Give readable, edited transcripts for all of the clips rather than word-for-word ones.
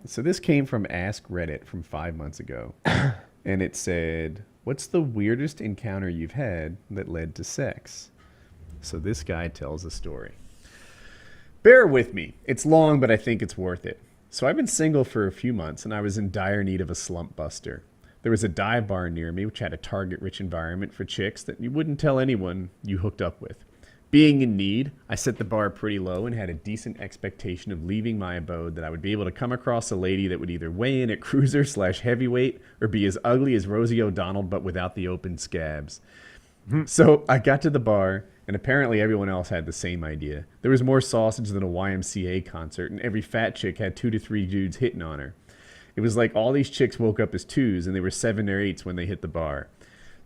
So this came from Ask Reddit from 5 months ago. And it said, "What's the weirdest encounter you've had that led to sex?" So this guy tells a story. Bear with me. It's long, but I think it's worth it. So I've been single for a few months, and I was in dire need of a slump buster. There was a dive bar near me, which had a target-rich environment for chicks that you wouldn't tell anyone you hooked up with. Being in need, I set the bar pretty low and had a decent expectation of leaving my abode that I would be able to come across a lady that would either weigh in at cruiser slash heavyweight or be as ugly as Rosie O'Donnell but without the open scabs. So I got to the bar, and apparently everyone else had the same idea. There was more sausage than a YMCA concert, and every fat chick had 2 to 3 dudes hitting on her. It was like all these chicks woke up as twos, and they were 7 or 8s when they hit the bar.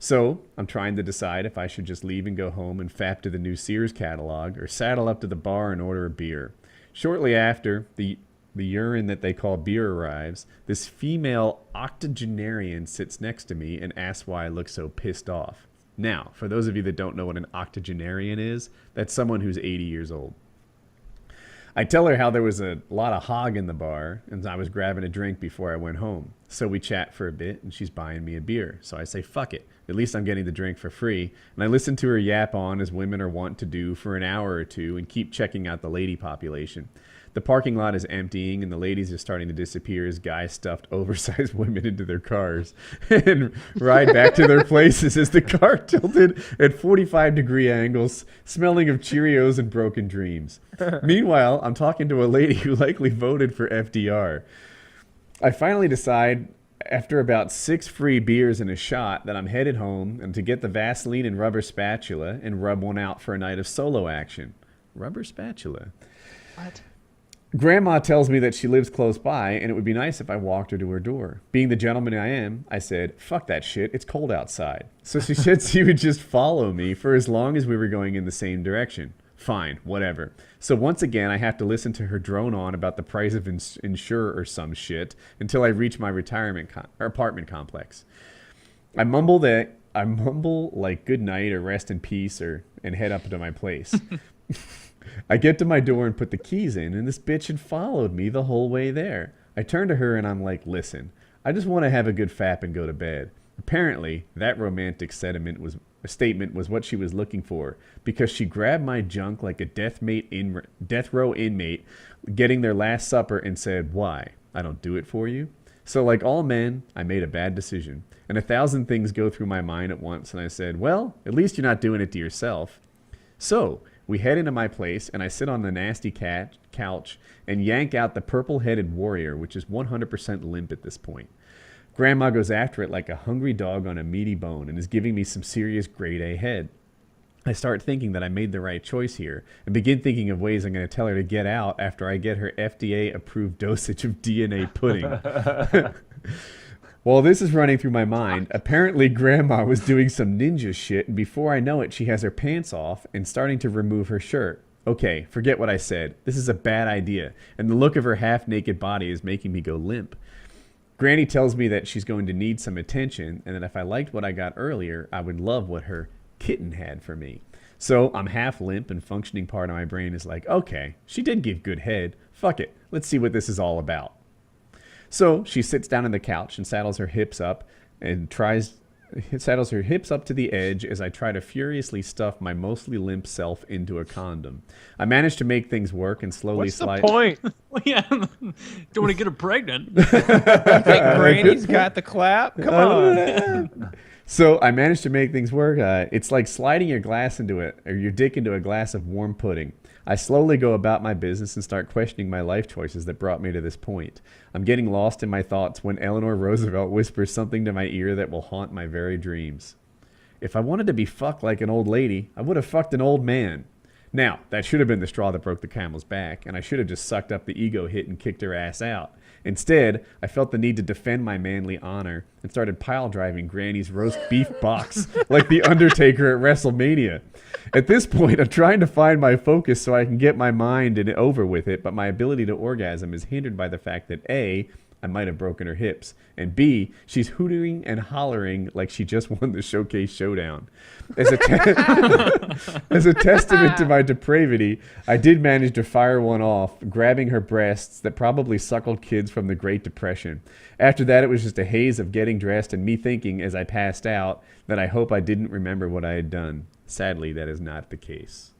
So I'm trying to decide if I should just leave and go home and fap to the new Sears catalog, or saddle up to the bar and order a beer. Shortly after the urine that they call beer arrives, this female octogenarian sits next to me and asks why I look so pissed off. Now, for those of you that don't know what an octogenarian is, that's someone who's 80 years old. I tell her how there was a lot of hog in the bar, and I was grabbing a drink before I went home. So we chat for a bit, and she's buying me a beer. So I say, fuck it. At least I'm getting the drink for free. And I listen to her yap on, as women are wont to do, for an hour or two, and keep checking out the lady population. The parking lot is emptying, and the ladies are starting to disappear as guys stuffed oversized women into their cars and ride back to their places as the car tilted at 45-degree angles, smelling of Cheerios and broken dreams. Meanwhile, I'm talking to a lady who likely voted for FDR. I finally decide, after about 6 free beers and a shot, that I'm headed home and to get the Vaseline and rubber spatula and rub one out for a night of solo action. Rubber spatula. What? Grandma tells me that she lives close by, and it would be nice if I walked her to her door. Being the gentleman I am, I said, fuck that shit, it's cold outside. So she said she would just follow me for as long as we were going in the same direction. Fine, whatever. So once again, I have to listen to her drone on about the price of insure or some shit until I reach my apartment complex. I mumble like good night or rest in peace and head up to my place. I get to my door and put the keys in, and this bitch had followed me the whole way there. I turn to her and I'm like, listen, I just want to have a good fap and go to bed. Apparently, that romantic statement was what she was looking for, because she grabbed my junk like a death row inmate getting their last supper and said, why? I don't do it for you? So like all men, I made a bad decision. And 1,000 things go through my mind at once, and I said, well, at least you're not doing it to yourself. So we head into my place, and I sit on the nasty couch and yank out the purple-headed warrior, which is 100% limp at this point. Grandma goes after it like a hungry dog on a meaty bone and is giving me some serious grade A head. I start thinking that I made the right choice here and begin thinking of ways I'm going to tell her to get out after I get her FDA-approved dosage of DNA pudding. While this is running through my mind, apparently Grandma was doing some ninja shit, and before I know it, she has her pants off and starting to remove her shirt. Okay, forget what I said. This is a bad idea, and the look of her half-naked body is making me go limp. Granny tells me that she's going to need some attention, and that if I liked what I got earlier, I would love what her kitten had for me. So I'm half limp, and functioning part of my brain is like, okay, she did give good head. Fuck it, let's see what this is all about. So she sits down on the couch and saddles her hips up to the edge as I try to furiously stuff my mostly limp self into a condom. I manage to make things work and slowly slide. What's the point? Well, yeah, don't want to get her pregnant. You think Granny's got the clap? Come on. So I managed to make things work. It's like sliding your dick into a glass of warm pudding. I slowly go about my business and start questioning my life choices that brought me to this point. I'm getting lost in my thoughts when Eleanor Roosevelt whispers something to my ear that will haunt my very dreams. If I wanted to be fucked like an old lady, I would have fucked an old man. Now, that should have been the straw that broke the camel's back, and I should have just sucked up the ego hit and kicked her ass out. Instead, I felt the need to defend my manly honor and started pile-driving Granny's roast beef box like The Undertaker at WrestleMania. At this point, I'm trying to find my focus so I can get my mind and over with it, but my ability to orgasm is hindered by the fact that A, I might have broken her hips. And B, she's hooting and hollering like she just won the Showcase Showdown. As as a testament to my depravity, I did manage to fire one off, grabbing her breasts that probably suckled kids from the Great Depression. After that, it was just a haze of getting dressed and me thinking as I passed out that I hope I didn't remember what I had done. Sadly, that is not the case.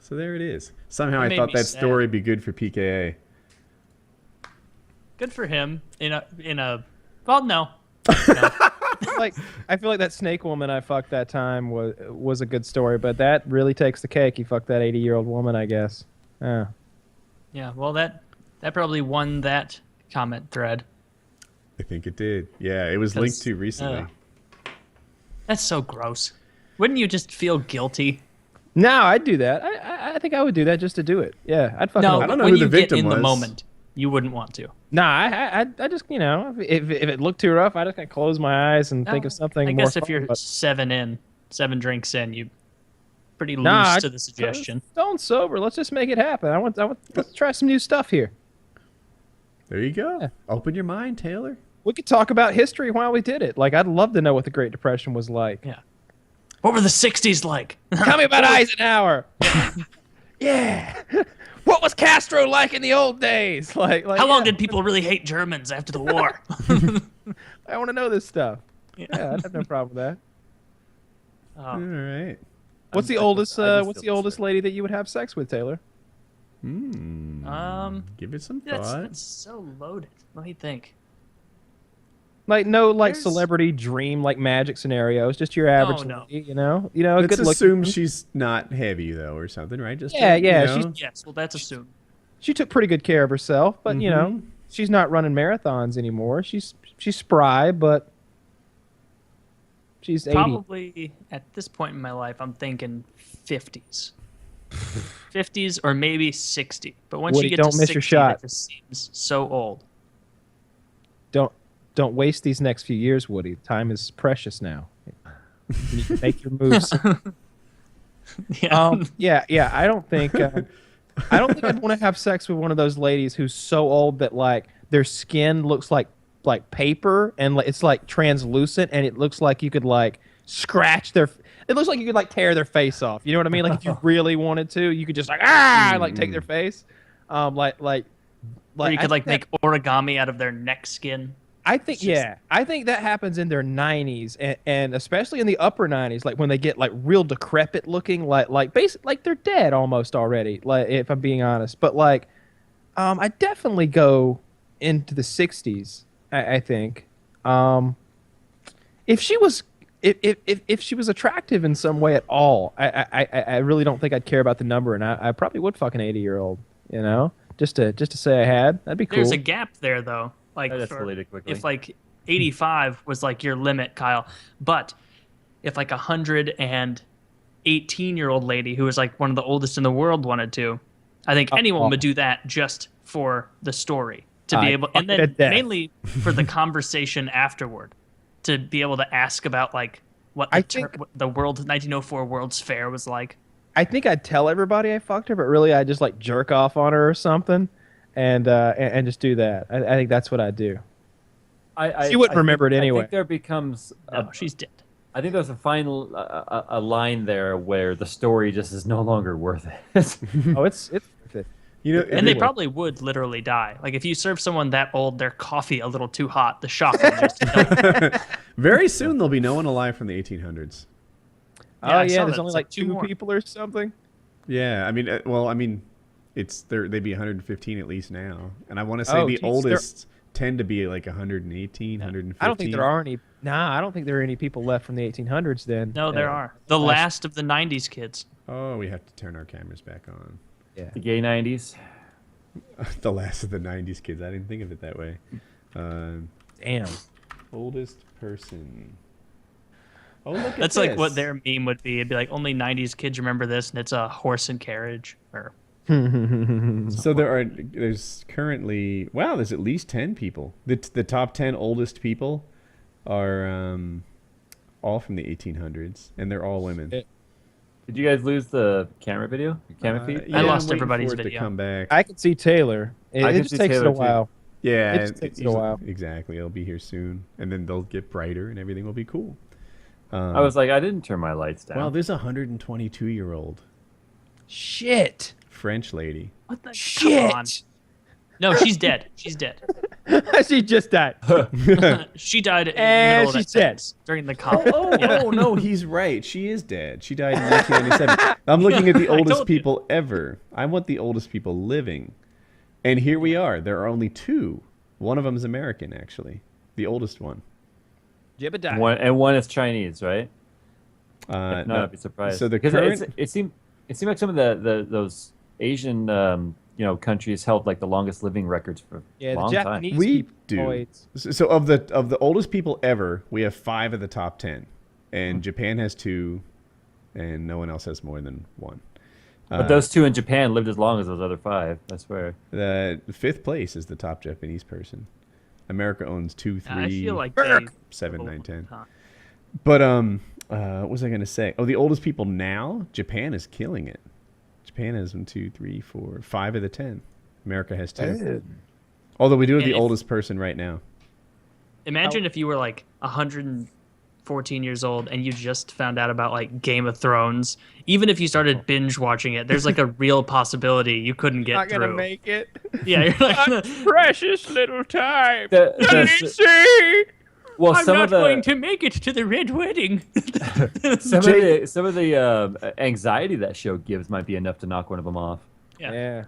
So there it is. Somehow I thought that story would be good for PKA. Good for him. Well, no. Like, I feel like that snake woman I fucked that time was a good story, but that really takes the cake. You fucked that 80-year-old woman, I guess. Yeah. Well, that probably won that comment thread. I think it did. Yeah, it was linked to recently. That's so gross. Wouldn't you just feel guilty? No, I'd do that. I think I would do that just to do it. Yeah, I'd fucking. No, I don't know when who the you victim get in was. the moment, you wouldn't want to. Nah, I just, you know, if it looked too rough, I just gotta close my eyes and think of something. I more guess if fun, you're but- 7 drinks in, you pretty loose Nah, to the suggestion. Don't sober. Let's just make it happen. I want. Let's try some new stuff here. There you go. Yeah. Open your mind, Taylor. We could talk about history while we did it. Like, I'd love to know what the Great Depression was like. Yeah. What were the 60s like? Tell me about Eisenhower. Yeah. What was Castro like in the old days? Like How long did people really hate Germans after the war? I want to know this stuff. Yeah, I'd have no problem with that. All right. What's the oldest? What's the oldest lady that you would have sex with, Taylor? Give it some thought. That's so loaded. Let me think. Like no, like There's- celebrity dream, like magic scenarios. Just your average no. lady, you know. A Let's good assume looking. she's not heavy though, or something, right? Just Yeah, yeah, you know? Yes, well, that's assumed. She took pretty good care of herself, but you know, she's not running marathons anymore. She's spry, but she's 80. Probably at this point in my life, I'm thinking 50s. 50s or maybe 60. But once Woody, you get don't to miss 60, your shot. it just seems so old. Don't waste these next few years, Woody. Time is precious now. You need to make your moves. Yeah. Yeah. I don't think I'd want to have sex with one of those ladies who's so old that like their skin looks like paper and it's like translucent and it looks like you could like scratch their. It looks like you could like tear their face off. You know what I mean? Like if you really wanted to, you could just like like take their face. Or you could like make origami out of their neck skin. I think I think that happens in their 90s and especially in the upper 90s, like when they get like real decrepit looking, like basic, like they're dead almost already. Like if I'm being honest, but like, I definitely go into the 60s. I think, if she was attractive in some way at all, I really don't think I'd care about the number, and I probably would fuck an 80-year-old, you know, just to say I had. That'd be cool. There's a gap there, though. Like That escalated quickly. if like 85 was like your limit, Kyle, but if like 118-year-old lady who was like one of the oldest in the world wanted to, I think anyone would do that just for the story to be able, and then mainly for the conversation afterward, to be able to ask about like what what the world 1904 World's Fair was like. I think I'd tell everybody I fucked her, but really I'd just like jerk off on her or something. And just do that. I think that's what I'd do. She wouldn't remember it anyway. I think there becomes. No, she's dead. I think there's a final a line there where the story just is no longer worth it. Oh, it's worth it. You know, And they probably would literally die. Like if you serve someone that old their coffee a little too hot, the shock will just kill them. very soon there'll be no one alive from the 1800s. Oh I yeah, saw there's that. only It's like two 2 more. people or something. Yeah, I mean, it's they'd be 115 at least now, and I want to say the geez, oldest tend to be like 118, 115. I don't think there are any. Nah, I don't think there are any people left from the 1800s then. No, there are. The last of the 90s kids. Oh, we have to turn our cameras back on. The gay 90s. The last of the 90s kids. I didn't think of it that way. Damn. Oldest person. Oh, look at That's this. like what their meme would be. It'd be like only 90s kids remember this, and it's a horse and carriage. Or So there's currently, wow, there's at least 10 people. The top 10 oldest people are all from the 1800s, and they're all women. Did you guys lose the camera video? Camera feed? I I'm lost waiting everybody's for it video. to come back. I can see Taylor. It can just see takes it Taylor, a too. while. Yeah, It just takes a while. Exactly. It'll be here soon, and then they'll get brighter, and everything will be cool. I was like, I didn't turn my lights down. Well, there's a 122-year-old Shit. French lady. What the Shit. Come on. No, she's dead. She's dead. She just died. She died in the And middle of she's that dead. sentence during the cop. Oh no, he's right. She is dead. She died in 1997. I'm looking at the I oldest told you. people ever. I want the oldest people living, and here we are. There are only two. One of them is American, actually, the oldest one. Jebediah. One is Chinese, right? If not, No. I'd be surprised. So the Because current, it seemed like some of those Asian countries held like the longest living records for Yeah, a the long Japanese time. we people do. always- So of the oldest people ever, we have 5 of the top 10, and Japan has 2, and no one else has more than 1. But those 2 in Japan lived as long as those other 5. I swear. The 5th place is the top Japanese person. America owns 2, 3, I feel like they 7, 9, 10. Huh. But what was I gonna say? Oh, the oldest people now, Japan is killing it. Japan has 1, 2, 3, 4, 5 of the 10. America has 2. Although we do have And the if- oldest person right now. Imagine if you were like 114 years old and you just found out about like Game of Thrones. Even if you started binge watching it, there's like a real possibility you couldn't get Not through. gonna make it. Yeah, you're like, Precious little time. The- well, I'm some not of the going to make it to the red wedding. some of the anxiety that show gives might be enough to knock one of them off. Yeah. Yeah.